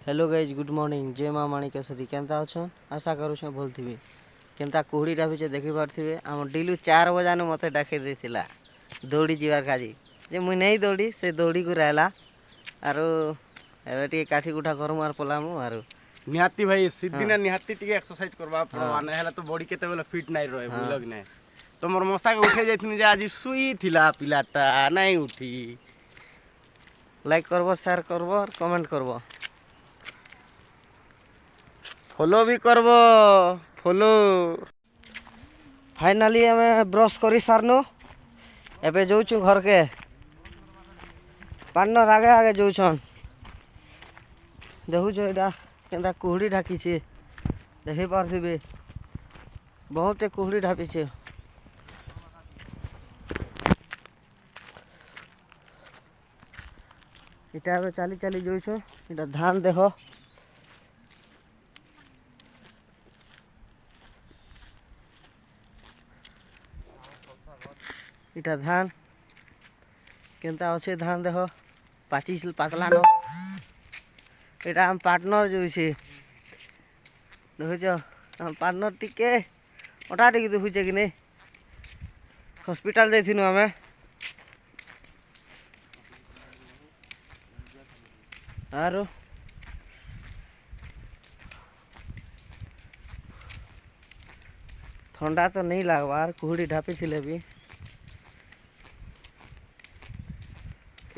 hello guys good morning जय माँ माणिकेश्वरी केन्ता अच्छन आशा करुछ भल थी केन्ता कुहड़ीटा भी देखी पारे आम डिलू 4 बजानु मत डाके देला दौड़ी जीवार काजी जे मुई नहीं दौड़ी से दौड़ी को रहला आरो एबे टी काठी गुठा करमु आर पलामु आरो निहाती भाई सिद्धिना निहाती टिके एक्सरसाइज करबा पड़वा ना हैला तो बॉडी केते बेला फिट नाही रहे बुझलक नै तो मोर मसा के उठे जाइथिन जे आज सुई थिला पिलाटा नहीं उठी लाइक करबो शेयर करबो और कमेंट करबो फॉलो भी करबो फॉलो फाइनली हमें ब्रश करी सारनु एबे जाऊछु घर के पार्टनर आगे आगे जाऊछन देखुछ एटा केनता कुहड़ी ढाकी देखी पारे बहुत कुहड़ी ढापी इटा चली चली जाऊछु इटा धान देख इटा धान केनता अच्छे धान देख पाची पातला न इटा हम पार्टनर जो देखुच हम पार्टनर टिके अटा टिके देखुचे कि नहीं हॉस्पिटल जाइथिनु आमे आरो ठंडा तो नहीं लगवार कुहड़ी ढापी थिले भी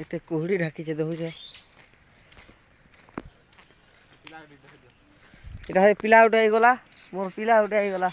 एते कुहड़ी ढाकी देखुचे इटा पिला उठे गला मोर पिला उठे गला